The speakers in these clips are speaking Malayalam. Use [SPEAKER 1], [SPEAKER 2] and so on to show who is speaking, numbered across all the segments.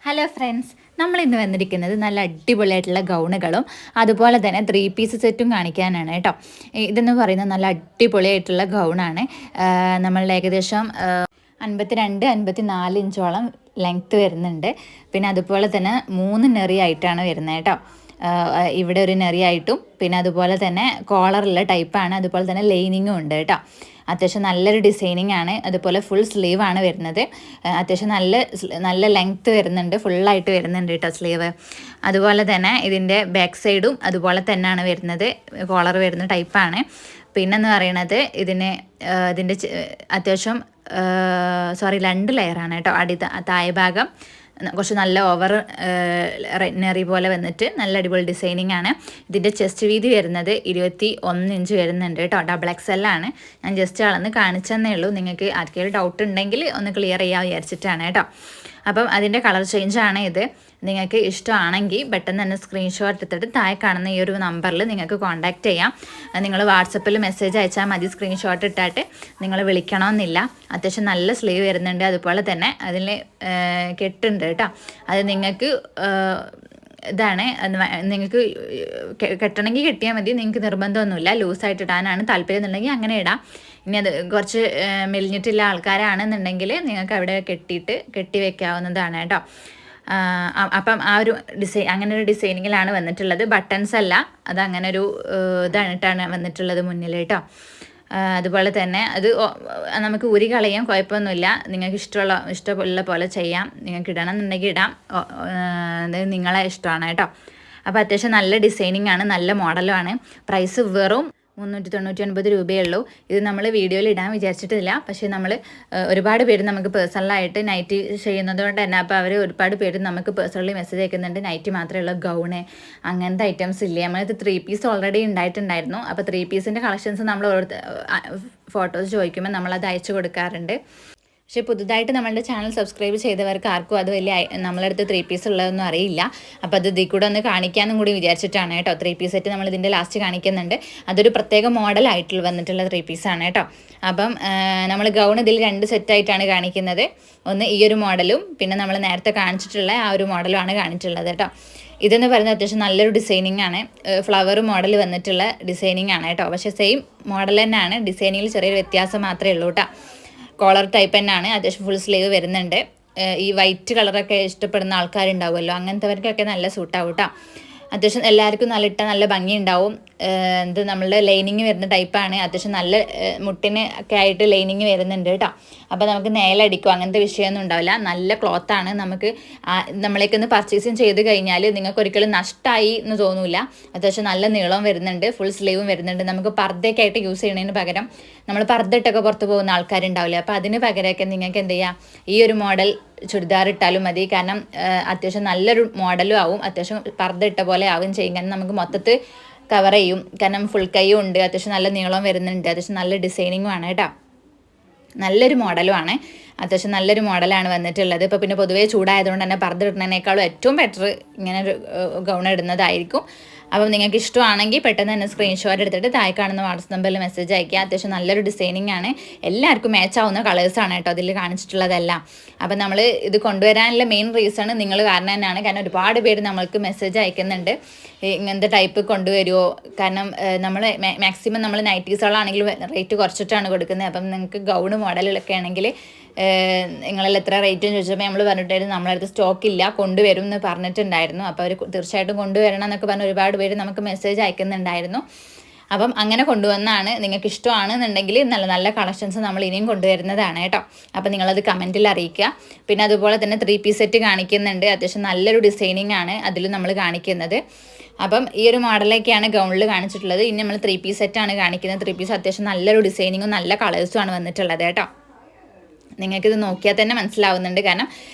[SPEAKER 1] ഹലോ ഫ്രണ്ട്സ്, നമ്മൾ ഇന്ന് വന്നിരിക്കുന്നത് നല്ല അടിപൊളിയായിട്ടുള്ള ഗൗണുകളും അതുപോലെ തന്നെ 3 പീസ് സെറ്റും കാണിക്കാനാണ് കേട്ടോ. ഇതെന്ന് പറയുന്നത് നല്ല അടിപൊളിയായിട്ടുള്ള ഗൗണാണ്. നമ്മളുടെ ഏകദേശം 52-54 ഇഞ്ചോളം ലെങ്ത്ത് വരുന്നുണ്ട്. പിന്നെ അതുപോലെ തന്നെ 3 നെറിയായിട്ടാണ് വരുന്നത് കേട്ടോ. ഇവിടെ ഒരു നെറിയായിട്ടും പിന്നെ അതുപോലെ തന്നെ കോളറുള്ള ടൈപ്പാണ്. അതുപോലെ തന്നെ ലൈനിങ്ങും ഉണ്ട് കേട്ടോ. അത്യാവശ്യം നല്ലൊരു ഡിസൈനിങ് ആണ്. അതുപോലെ ഫുൾ സ്ലീവ് ആണ് വരുന്നത്. അത്യാവശ്യം നല്ല ലെങ്ത്ത് വരുന്നുണ്ട്, ഫുള്ളായിട്ട് വരുന്നുണ്ട് കേട്ടോ സ്ലീവ്. അതുപോലെ തന്നെ ഇതിൻ്റെ ബാക്ക് സൈഡും അതുപോലെ തന്നെയാണ് വരുന്നത്, കോളർ വരുന്ന ടൈപ്പാണ്. പിന്നെന്ന് പറയണത് ഇതിൻ്റെ അത്യാവശ്യം 2 ലെയറാണ് കേട്ടോ. താഴെ ഭാഗം കുറച്ച് നല്ല ഓവർ നെറി പോലെ വന്നിട്ട് നല്ല അടിപൊളി ഡിസൈനിങ് ആണ്. ഇതിൻ്റെ ചെസ്റ്റ് വീതി വരുന്നത് 21 ഇഞ്ച് വരുന്നുണ്ട് കേട്ടോ. XXL ആണ്. ഞാൻ ജസ്റ്റ് അളന്ന് കാണിച്ചെന്നേ ഉള്ളൂ. നിങ്ങൾക്ക് ആർക്കെങ്കിലും ഡൗട്ട് ഉണ്ടെങ്കിൽ ഒന്ന് ക്ലിയർ ചെയ്യാൻ വിചാരിച്ചിട്ടാണ് കേട്ടോ. അപ്പം അതിൻ്റെ കളർ ചേഞ്ചാണ് ഇത്. നിങ്ങൾക്ക് ഇഷ്ടമാണെങ്കിൽ പെട്ടെന്ന് തന്നെ സ്ക്രീൻഷോട്ട് എടുത്തിട്ട് താഴെ കാണുന്ന ഈ ഒരു നമ്പറിൽ നിങ്ങൾക്ക് കോൺടാക്റ്റ് ചെയ്യാം. നിങ്ങൾ വാട്സപ്പിൽ മെസ്സേജ് അയച്ചാൽ മതി. സ്ക്രീൻഷോട്ട് ഇട്ടിട്ട് നിങ്ങൾ വിളിക്കണമെന്നില്ല. അത്യാവശ്യം നല്ല സ്ലീവ് വരുന്നുണ്ട്. അതുപോലെ തന്നെ അതിൽ കെട്ടുണ്ട് കേട്ടോ. അത് നിങ്ങൾക്ക് ഇതാണ്, നിങ്ങൾക്ക് കെട്ടണമെങ്കിൽ കെട്ടിയാൽ മതി. നിങ്ങൾക്ക് നിർബന്ധമൊന്നുമില്ല. ലൂസായിട്ട് ഇടാനാണ് താല്പര്യം എന്നുണ്ടെങ്കിൽ അങ്ങനെ ഇടാം. ഇനി അത് കുറച്ച് മെലിഞ്ഞിട്ടുള്ള ആൾക്കാരാണെന്നുണ്ടെങ്കിൽ നിങ്ങൾക്ക് അവിടെ കെട്ടി വെക്കാവുന്നതാണ് കേട്ടോ. അപ്പം ആ ഒരു അങ്ങനെ ഒരു ഡിസൈനിങ്ങിലാണ് വന്നിട്ടുള്ളത്. ബട്ടൺസ് അല്ല, അത് അങ്ങനെ ഒരു ഇതായിട്ടാണ് വന്നിട്ടുള്ളത് മുന്നിൽ കേട്ടോ. അതുപോലെ തന്നെ അത് നമുക്ക് ഊരി കളയാം, കുഴപ്പമൊന്നുമില്ല. നിങ്ങൾക്ക് ഇഷ്ടമുള്ള പോലെ ചെയ്യാം. നിങ്ങൾക്ക് ഇടണം എന്നുണ്ടെങ്കിൽ ഇടാം. അത് നിങ്ങളെ ഇഷ്ടമാണ് കേട്ടോ. അപ്പോൾ അത്യാവശ്യം നല്ല ഡിസൈനിങ് ആണ്, നല്ല മോഡലുമാണ്. പ്രൈസ് വെറും 399 രൂപയേ ഉള്ളൂ. ഇത് നമ്മൾ വീഡിയോയിൽ ഇടാൻ വിചാരിച്ചിട്ടില്ല. പക്ഷേ നമ്മൾ ഒരുപാട് പേര് നമുക്ക് പേഴ്സണലായിട്ട് നൈറ്റി ചെയ്യുന്നത് കൊണ്ട് തന്നെ അപ്പോൾ അവർ ഒരുപാട് പേര് നമുക്ക് പേഴ്സണലി മെസ്സേജ് അയക്കുന്നുണ്ട്. നൈറ്റി മാത്രമേ ഗൗണ് അങ്ങനത്തെ ഐറ്റംസ് ഇല്ലേ. നമ്മളിത് 3 പീസ് ഓൾറെഡി ഉണ്ടായിട്ടുണ്ടായിരുന്നു. അപ്പോൾ 3 പീസിൻ്റെ കളക്ഷൻസ് നമ്മൾ ഫോട്ടോസ് ചോദിക്കുമ്പോൾ നമ്മളത് അയച്ചു കൊടുക്കാറുണ്ട്. പക്ഷേ പുതുതായിട്ട് നമ്മളുടെ ചാനൽ സബ്സ്ക്രൈബ് ചെയ്തവർക്ക് ആർക്കും അത് വലിയ നമ്മളടുത്ത് 3 പീസ് ഉള്ളതൊന്നും അറിയില്ല. അപ്പോൾ അത് ഇതിൽ കൂടെ ഒന്ന് കാണിക്കാമെന്നും കൂടി വിചാരിച്ചിട്ടാണ് കേട്ടോ. 3 പീസ് സെറ്റ് നമ്മൾ ഇതിൻ്റെ ലാസ്റ്റ് കാണിക്കുന്നുണ്ട്. അതൊരു പ്രത്യേക മോഡലായിട്ട് വന്നിട്ടുള്ള 3 പീസാണ് കേട്ടോ. അപ്പം നമ്മൾ ഗൗൺ ഇതിൽ 2 സെറ്റായിട്ടാണ് കാണിക്കുന്നത്. ഒന്ന് ഈ ഒരു മോഡലും പിന്നെ നമ്മൾ നേരത്തെ കാണിച്ചിട്ടുള്ള ആ ഒരു മോഡലുമാണ് കാണിച്ചിട്ടുള്ളത് കേട്ടോ. ഇതെന്ന് പറയുന്നത് അത്യാവശ്യം നല്ലൊരു ഡിസൈനിങ് ആണ്. ഫ്ലവർ മോഡൽ വന്നിട്ടുള്ള ഡിസൈനിങ് ആണ് കേട്ടോ. പക്ഷേ സെയിം മോഡൽ തന്നെയാണ്, ഡിസൈനിങ്ങിൽ ചെറിയൊരു വ്യത്യാസം മാത്രമേ ഉള്ളൂ കേട്ടോ. കോളർ ടൈപ്പ് തന്നെയാണ്. അത്യാവശ്യം ഫുൾ സ്ലീവ് വരുന്നുണ്ട്. ഈ വൈറ്റ് കളറൊക്കെ ഇഷ്ടപ്പെടുന്ന ആൾക്കാരുണ്ടാവുമല്ലോ, അങ്ങനത്തെവർക്കൊക്കെ നല്ല സൂട്ടാവും കേട്ടോ. അത്യാവശ്യം എല്ലാവർക്കും നല്ല ഭംഗി ഉണ്ടാവും. ഇത് നമ്മളുടെ ലൈനിങ് വരുന്ന ടൈപ്പാണ്. അത്യാവശ്യം നല്ല മുട്ടിന് ഒക്കെ ആയിട്ട് ലൈനിങ് വരുന്നുണ്ട് കേട്ടോ. അപ്പോൾ നമുക്ക് നേലടിക്കും അങ്ങനത്തെ വിഷയമൊന്നും ഉണ്ടാവില്ല. നല്ല ക്ലോത്താണ്. നമുക്ക് നമ്മളേക്കൊന്ന് പർച്ചേസിങ് ചെയ്ത് കഴിഞ്ഞാൽ നിങ്ങൾക്ക് ഒരിക്കലും നഷ്ടമായി എന്ന് തോന്നില്ല. അത്യാവശ്യം നല്ല നീളം വരുന്നുണ്ട്, ഫുൾ സ്ലീവും വരുന്നുണ്ട്. നമുക്ക് പർദ്ദയൊക്കെ ആയിട്ട് യൂസ് ചെയ്യുന്നതിന് പകരം നമ്മൾ പർദ്ദയിട്ടൊക്കെ പുറത്ത് പോകുന്ന ആൾക്കാരുണ്ടാവില്ല. അപ്പോൾ അതിന് പകരമൊക്കെ നിങ്ങൾക്ക് എന്ത് ചെയ്യാം, ഈ ഒരു മോഡൽ ചുരിദാർ ഇട്ടാലും മതി. കാരണം അത്യാവശ്യം നല്ലൊരു മോഡലും ആവും, അത്യാവശ്യം പർദ്ദ ഇട്ട പോലെ ആവുകയും ചെയ്യും. കാരണം നമുക്ക് മൊത്തത്തിൽ കവർ ചെയ്യും. കാരണം ഫുൾ കൈയും ഉണ്ട്, അത്യാവശ്യം നല്ല നീളം വരുന്നുണ്ട്, അത്യാവശ്യം നല്ല ഡിസൈനിങ്ങും ആണ് കേട്ടോ. നല്ലൊരു മോഡലുമാണ്. അത്യാവശ്യം നല്ലൊരു മോഡലാണ് വന്നിട്ടുള്ളത്. ഇപ്പോൾ പിന്നെ പൊതുവേ ചൂടായതുകൊണ്ട് തന്നെ പർദ്ദ ഇടുന്നതിനേക്കാളും ഏറ്റവും ബെറ്റർ ഇങ്ങനെ ഒരു ഗൗൺ ഇടുന്നതായിരിക്കും. അപ്പം നിങ്ങൾക്ക് ഇഷ്ടമാണെങ്കിൽ പെട്ടെന്ന് തന്നെ സ്ക്രീൻഷോട്ട് എടുത്തിട്ട് താഴെ കാണുന്ന വാട്സപ്പ് നമ്പറിൽ മെസ്സേജ് അയക്കുക. അത്യാവശ്യം നല്ലൊരു ഡിസൈനിങ് ആണ്. എല്ലാവർക്കും മാച്ച് ആവുന്ന കളേഴ്സാണ് കേട്ടോ അതിൽ കാണിച്ചിട്ടുള്ളതെല്ലാം. അപ്പം നമ്മൾ ഇത് കൊണ്ടുവരാനുള്ള മെയിൻ റീസൺ നിങ്ങൾ കാരണം തന്നെയാണ്. കാരണം ഒരുപാട് പേര് നമ്മൾക്ക് മെസ്സേജ് അയക്കുന്നുണ്ട്, ഇങ്ങനത്തെ ടൈപ്പ് കൊണ്ടുവരുമോ. കാരണം നമ്മൾ മാക്സിമം നമ്മൾ നൈറ്റീസുകളാണെങ്കിൽ റേറ്റ് കുറച്ചിട്ടാണ് കൊടുക്കുന്നത്. അപ്പം നിങ്ങൾക്ക് ഗൗണ് മോഡലുകളൊക്കെ ആണെങ്കിൽ നിങ്ങളെല്ലാം എത്ര റേറ്റും ചോദിച്ചപ്പോൾ നമ്മൾ പറഞ്ഞിട്ടായിരുന്നു നമ്മളടുത്ത് സ്റ്റോക്കില്ല, കൊണ്ടുവരും എന്ന് പറഞ്ഞിട്ടുണ്ടായിരുന്നു. അപ്പോൾ അവർ തീർച്ചയായിട്ടും കൊണ്ടുവരണം എന്നൊക്കെ പറഞ്ഞ് ഒരുപാട് പേര് നമുക്ക് മെസ്സേജ് അയക്കുന്നുണ്ടായിരുന്നു. അപ്പം അങ്ങനെ കൊണ്ടുവന്നാണ്. നിങ്ങൾക്ക് ഇഷ്ടമാണെന്നുണ്ടെങ്കിൽ നല്ല നല്ല കളക്ഷൻസ് നമ്മൾ ഇനിയും കൊണ്ടുവരുന്നതാണ് കേട്ടോ. അപ്പം നിങ്ങളത് കമൻറ്റിൽ അറിയിക്കുക. പിന്നെ അതുപോലെ തന്നെ 3 പീസ് സെറ്റ് കാണിക്കുന്നുണ്ട്. അത്യാവശ്യം നല്ലൊരു ഡിസൈനിങ് ആണ് അതിൽ നമ്മൾ കാണിക്കുന്നത്. അപ്പം ഈ ഒരു മോഡലൊക്കെയാണ് ഗൗണിൽ കാണിച്ചിട്ടുള്ളത്. ഇനി നമ്മൾ 3 പീസ് സെറ്റാണ് കാണിക്കുന്നത്. 3 പീസ് അത്യാവശ്യം നല്ലൊരു ഡിസൈനിങ്ങും നല്ല കളേഴ്സും ആണ് വന്നിട്ടുള്ളത് കേട്ടോ. നിങ്ങൾക്കിത് നോക്കിയാൽ തന്നെ മനസ്സിലാവുന്നുണ്ട്. കാരണം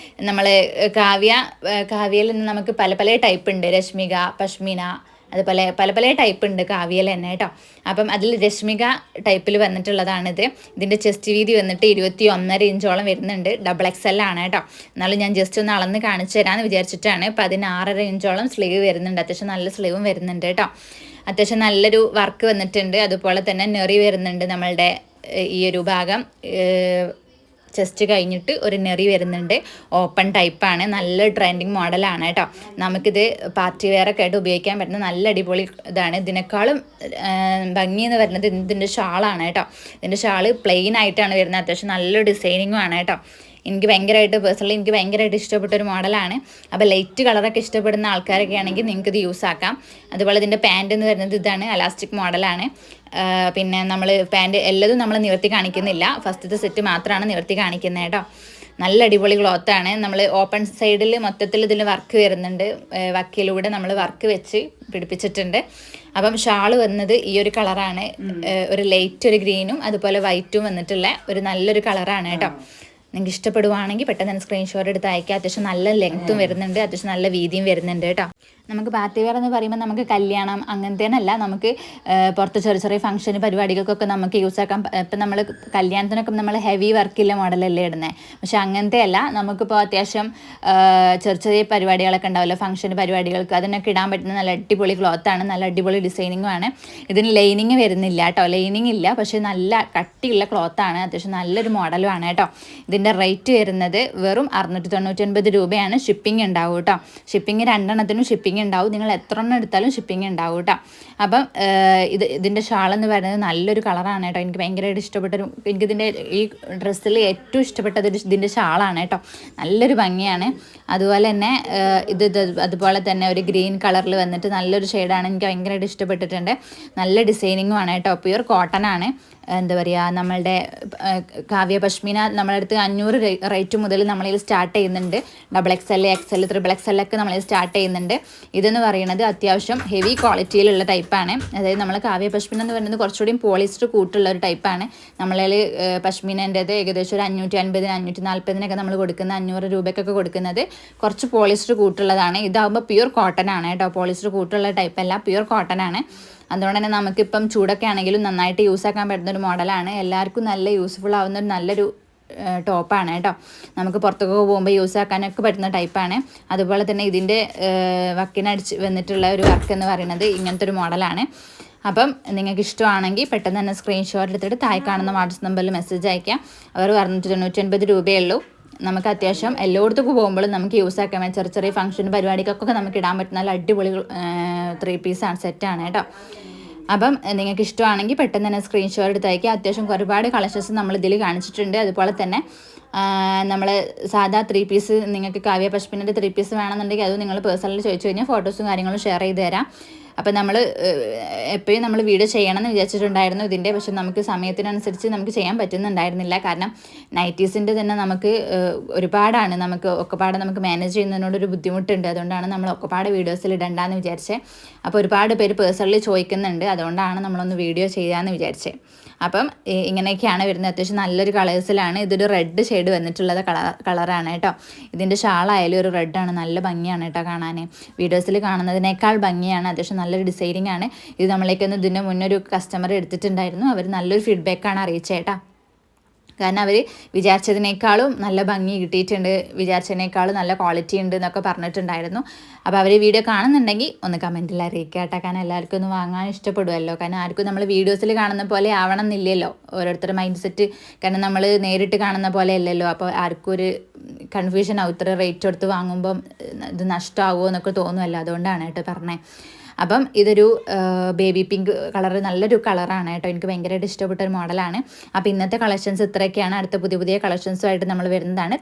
[SPEAKER 1] നമ്മൾ കാവ്യയിൽ നിന്ന് നമുക്ക് പല ടൈപ്പ് ഉണ്ട്. രശ്മിക, പശ്മിന, അതുപോലെ പല ടൈപ്പ് ഉണ്ട് കാവ്യയിൽ തന്നെ കേട്ടോ. അപ്പം അതിൽ രശ്മിക ടൈപ്പിൽ വന്നിട്ടുള്ളതാണിത്. ഇതിൻ്റെ ചെസ്റ്റ് വീതി വന്നിട്ട് 21.5 ഇഞ്ചോളം വരുന്നുണ്ട്. XXL ആണ് കേട്ടോ. എന്നാലും ഞാൻ ജസ്റ്റ് ഒന്ന് അളന്ന് കാണിച്ചു തരാമെന്ന് വിചാരിച്ചിട്ടാണ്. 16.5 ഇഞ്ചോളം സ്ലീവ് വരുന്നുണ്ട്. അത്യാവശ്യം നല്ല സ്ലീവും വരുന്നുണ്ട് കേട്ടോ. അത്യാവശ്യം നല്ലൊരു വർക്ക് വന്നിട്ടുണ്ട്. അതുപോലെ തന്നെ നെറി വരുന്നുണ്ട് നമ്മളുടെ ഈ ഒരു ഭാഗം ചെസ്റ്റ് കഴിഞ്ഞിട്ട് ഒരു നെറി വരുന്നുണ്ട്. ഓപ്പൺ ടൈപ്പാണ്, നല്ല ട്രെൻഡിങ് മോഡലാണ് കേട്ടോ. നമുക്കിത് പാർട്ടി വെയർ ഒക്കെ ആയിട്ട് ഉപയോഗിക്കാൻ പറ്റുന്ന നല്ല അടിപൊളി ഇതാണ്. ഇതിനേക്കാളും ഭംഗി എന്ന് പറയുന്നത് ഇതിൻ്റെ ഷാളാണ് കേട്ടോ. ഇതിൻ്റെ ഷാള് പ്ലെയിൻ ആയിട്ടാണ് വരുന്നത്, അത്യാവശ്യം നല്ല ഡിസൈനിങ്ങും ആണ് കേട്ടോ. എനിക്ക് ഭയങ്കരമായിട്ട് ഇഷ്ടപ്പെട്ട ഒരു മോഡലാണ്. അപ്പോൾ ലൈറ്റ് കളറൊക്കെ ഇഷ്ടപ്പെടുന്ന ആൾക്കാരൊക്കെ ആണെങ്കിൽ നിങ്ങൾക്ക് ഇത് യൂസ് ആക്കാം. അതുപോലെ ഇതിൻ്റെ പാൻറ് എന്ന് പറയുന്നത് ഇതാണ്, അലാസ്റ്റിക് മോഡലാണ്. പിന്നെ നമ്മൾ പാൻറ് എല്ലതും നമ്മൾ നിവർത്തി കാണിക്കുന്നില്ല, ഫസ്റ്റത്തെ സെറ്റ് മാത്രമാണ് നിവർത്തി കാണിക്കുന്നത് കേട്ടോ. നല്ല അടിപൊളി ക്ലോത്താണ്. നമ്മൾ ഓപ്പൺ സൈഡിൽ മൊത്തത്തിൽ ഇതിൽ വർക്ക് വരുന്നുണ്ട്, വക്കിലൂടെ നമ്മൾ വർക്ക് വെച്ച് പിടിപ്പിച്ചിട്ടുണ്ട്. അപ്പം ഷാള് വന്നത് ഈ ഒരു കളറാണ്, ഒരു ലൈറ്റ് ഒരു ഗ്രീനും അതുപോലെ വൈറ്റും വന്നിട്ടുള്ള ഒരു നല്ലൊരു കളറാണ് കേട്ടോ. നിങ്ങൾക്ക് ഇഷ്ടപ്പെടുവാണെങ്കിൽ പെട്ടെന്ന് തന്നെ സ്ക്രീൻഷോട്ട് എടുത്ത് അയക്കുക. അത്യാവശ്യം നല്ല ലെങ്ത്തും വരുന്നുണ്ട്, അത്യാവശ്യം നല്ല വീതിയും വരുന്നുണ്ട് കേട്ടോ. നമുക്ക് പാർട്ടി വെയർ എന്ന് പറയുമ്പോൾ നമുക്ക് കല്യാണം അങ്ങനത്തേനല്ല, നമുക്ക് പുറത്ത് ചെറിയ ചെറിയ ഫംഗ്ഷന് പരിപാടികൾക്കൊക്കെ നമുക്ക് യൂസ് ആക്കാം. ഇപ്പം നമ്മൾ കല്യാണത്തിനൊക്കെ നമ്മൾ ഹെവി വർക്കില്ല മോഡലല്ലേ ഇടുന്നത്, പക്ഷെ അങ്ങനത്തെ അല്ല. നമുക്കിപ്പോൾ അത്യാവശ്യം ചെറിയ ചെറിയ പരിപാടികളൊക്കെ ഉണ്ടാവില്ല, ഫംഗ്ഷന് പരിപാടികൾക്ക്, അതിനൊക്കെ ഇടാൻ പറ്റുന്ന നല്ല അടിപൊളി ക്ലോത്താണ്, നല്ല അടിപൊളി ഡിസൈനിങ്ങും ആണ്. ഇതിന് ലൈനിങ് വരുന്നില്ല കേട്ടോ, ലൈനിങ് ഇല്ല, പക്ഷേ നല്ല കട്ടിയുള്ള ക്ലോത്താണ്, അത്യാവശ്യം നല്ലൊരു മോഡലും ആണ് കേട്ടോ. ഇതിൻ്റെ റേറ്റ് വരുന്നത് വെറും 699 രൂപയാണ്. ഷിപ്പിംഗ് ഉണ്ടാവും കേട്ടോ. ഷിപ്പിംഗ് 2 ഷിപ്പിംഗ് ഉണ്ടാവും, നിങ്ങൾ എത്ര എണ്ണം എടുത്താലും ഷിപ്പിംഗ് ഉണ്ടാവും കേട്ടോ. അപ്പം ഇതിൻ്റെ ഷാളെന്ന് പറയുന്നത് നല്ലൊരു കളറാണ് കേട്ടോ. എനിക്ക് ഭയങ്കരമായിട്ട് ഇഷ്ടപ്പെട്ടൊരു, എനിക്കിതിൻ്റെ ഈ ഡ്രസ്സിൽ ഏറ്റവും ഇഷ്ടപ്പെട്ടത് ഇതിൻ്റെ ഷാളാണ് കേട്ടോ. നല്ലൊരു ഭംഗിയാണ്. അതുപോലെ തന്നെ അതുപോലെ തന്നെ ഒരു ഗ്രീൻ കളറിൽ വന്നിട്ട് നല്ലൊരു ഷെയ്ഡാണ്, എനിക്ക് ഭയങ്കരമായിട്ട് ഇഷ്ടപ്പെട്ടിട്ടുണ്ട്. നല്ല ഡിസൈനിങ്ങും ആണ് കേട്ടോ. പ്യുർ കോട്ടൺ ആണ്. എന്താ പറയുക, നമ്മളുടെ കാവ്യ പശ്മീന നമ്മളെ അടുത്ത് 500 റേറ്റ് മുതൽ നമ്മളിൽ സ്റ്റാർട്ട് ചെയ്യുന്നുണ്ട്. XXL, XL, XXL ഒക്കെ നമ്മളിൽ സ്റ്റാർട്ട് ചെയ്യുന്നുണ്ട്. ഇതെന്ന് പറയുന്നത് അത്യാവശ്യം ഹെവി ക്വാളിറ്റിയിലുള്ള ടൈപ്പാണ്. അതായത് നമ്മൾ കാവ്യ പശ്മീന എന്ന് പറയുന്നത് കുറച്ചുകൂടി പോളിസ്റ്റർ കൂട്ടുള്ള ഒരു ടൈപ്പാണ്. നമ്മളിൽ പശ്മീനൻ്റെത് ഏകദേശം ഒരു 550, 540 നമ്മൾ കൊടുക്കുന്ന 500 രൂപയ്ക്കൊക്കെ കൊടുക്കുന്നത് കുറച്ച് പോളിസ്റ്റർ കൂട്ടുള്ളതാണ്. ഇതാകുമ്പോൾ പ്യുർ കോട്ടൺ ആണ് കേട്ടോ, പോളിസ്റ്റർ കൂട്ടുള്ള ടൈപ്പല്ല, പ്യുർ കോട്ടൺ ആണ്. അതുകൊണ്ട് തന്നെ നമുക്കിപ്പം ചൂടൊക്കെ ആണെങ്കിലും നന്നായിട്ട് യൂസ് ആക്കാൻ പറ്റുന്ന ഒരു മോഡലാണ്. എല്ലാവർക്കും നല്ല യൂസ്ഫുൾ ആവുന്ന ഒരു നല്ലൊരു ടോപ്പാണ് കേട്ടോ. നമുക്ക് പുറത്തൊക്കെ പോകുമ്പോൾ യൂസ് ആക്കാനൊക്കെ പറ്റുന്ന ടൈപ്പാണ്. അതുപോലെ തന്നെ ഇതിൻ്റെ വക്കിനടിച്ച് വന്നിട്ടുള്ള ഒരു വർക്ക് എന്ന് പറയുന്നത് ഇങ്ങനത്തെ ഒരു മോഡലാണ്. അപ്പം നിങ്ങൾക്ക് ഇഷ്ടമാണെങ്കിൽ പെട്ടെന്ന് തന്നെ സ്ക്രീൻഷോട്ട് എടുത്തിട്ട് താഴെ കാണുന്ന വാട്സപ്പ് നമ്പറിൽ മെസ്സേജ് അയക്കാം. അവർ 699 രൂപയേ ഉള്ളൂ. നമുക്ക് അത്യാവശ്യം എല്ലായിടത്തേക്ക് പോകുമ്പോഴും നമുക്ക് യൂസ് ആക്കാൻ പറ്റും. ചെറിയ ചെറിയ ഫംഗ്ഷൻ പരിപാടിക്കൊക്കെ നമുക്ക് ഇടാൻ പറ്റുന്ന നല്ല അടിപൊളി 3 പീസാണ്, സെറ്റാണ് കേട്ടോ. അപ്പം നിങ്ങൾക്ക് ഇഷ്ടമാണെങ്കിൽ പെട്ടെന്ന് തന്നെ സ്ക്രീൻഷോട്ട് എടുത്ത് അയക്കുക. അത്യാവശ്യം ഒരുപാട് കളക്ഷൻസ് നമ്മൾ ഇതിൽ കാണിച്ചിട്ടുണ്ട്. അതുപോലെ തന്നെ നമ്മൾ സാധാ 3 പീസ്, നിങ്ങൾക്ക് കാവ്യ പശ്മിൻ്റെ 3 പീസ് വേണമെന്നുണ്ടെങ്കിൽ അത് നിങ്ങൾ പേഴ്സണലി ചോദിച്ചു കഴിഞ്ഞാൽ ഫോട്ടോസും കാര്യങ്ങളും ഷെയർ ചെയ്ത് തരാം. അപ്പോൾ നമ്മൾ എപ്പോഴും നമ്മൾ വീഡിയോ ചെയ്യണമെന്ന് വിചാരിച്ചിട്ടുണ്ടായിരുന്നു ഇതിൻ്റെ, പക്ഷെ നമുക്ക് സമയത്തിനനുസരിച്ച് നമുക്ക് ചെയ്യാൻ പറ്റുന്നുണ്ടായിരുന്നില്ല. കാരണം നൈറ്റീസിൻ്റെ തന്നെ നമുക്ക് ഒരുപാടാണ്, നമുക്ക് ഒക്കെപ്പാടെ നമുക്ക് മാനേജ് ചെയ്യുന്നതിനോടൊരു ബുദ്ധിമുട്ടുണ്ട്. അതുകൊണ്ടാണ് നമ്മൾ ഒക്കെപ്പാട് വീഡിയോസിൽ ഇടണ്ടെന്ന് വിചാരിച്ചത്. അപ്പോൾ ഒരുപാട് പേര് പേഴ്സണലി ചോദിക്കുന്നുണ്ട്, അതുകൊണ്ടാണ് നമ്മളൊന്ന് വീഡിയോ ചെയ്യാമെന്ന് വിചാരിച്ചത്. അപ്പം ഇങ്ങനെയൊക്കെയാണ് വരുന്നത്. അത്യാവശ്യം നല്ലൊരു കളേഴ്സിലാണ്. ഇതൊരു റെഡ് ഷെയ്ഡ് വന്നിട്ടുള്ളത് കളറാണ് കേട്ടോ. ഇതിൻ്റെ ഷാളായാലും ഒരു റെഡാണ്, നല്ല ഭംഗിയാണ് കേട്ടോ കാണാൻ. വീഡിയോസിൽ കാണുന്നതിനേക്കാൾ ഭംഗിയാണ്, അത്യാവശ്യം നല്ലൊരു ഡിസൈനിങ് ആണ്. ഇത് നമ്മളേക്കൊന്ന് ഇതിന് മുന്നൊരു കസ്റ്റമർ എടുത്തിട്ടുണ്ടായിരുന്നു, അവർ നല്ലൊരു ഫീഡ്ബാക്കാണ് അറിയിച്ചേട്ടാ. കാരണം അവർ വിചാരിച്ചതിനേക്കാളും നല്ല ഭംഗി കിട്ടിയിട്ടുണ്ട്, വിചാരിച്ചതിനേക്കാളും നല്ല ക്വാളിറ്റി ഉണ്ട് എന്നൊക്കെ പറഞ്ഞിട്ടുണ്ടായിരുന്നു. അപ്പോൾ അവർ വീഡിയോ കാണുന്നുണ്ടെങ്കിൽ ഒന്ന് കമൻറ്റിൽ അറിയിക്കുക കേട്ടോ. കാരണം എല്ലാവർക്കും ഒന്ന് വാങ്ങാൻ ഇഷ്ടപ്പെടുമല്ലോ. കാരണം ആർക്കും നമ്മൾ വീഡിയോസിൽ കാണുന്ന പോലെ ആവണം എന്നില്ലല്ലോ ഓരോരുത്തരുടെ മൈൻഡ് സെറ്റ്. കാരണം നമ്മൾ നേരിട്ട് കാണുന്ന പോലെ അല്ലല്ലോ. അപ്പോൾ ആർക്കും ഒരു കൺഫ്യൂഷൻ ആവും, ഇത്ര റേറ്റ് കൊടുത്ത് വാങ്ങുമ്പം ഇത് നഷ്ടമാകുമോ എന്നൊക്കെ തോന്നുമല്ലോ. അതുകൊണ്ടാണ് കേട്ടോ പറഞ്ഞത്. അപ്പം ഇതൊരു ബേബി പിങ്ക് കളർ, നല്ലൊരു കളറാണ് കേട്ടോ. എനിക്ക് ഭയങ്കരമായിട്ട് ഇഷ്ടപ്പെട്ട ഒരു മോഡലാണ്. അപ്പോൾ ഇന്നത്തെ കളക്ഷൻസ് ഇത്രയൊക്കെയാണ്. അടുത്ത പുതിയ പുതിയ കളക്ഷൻസുമായിട്ട് നമ്മൾ വരുന്നതാണ്.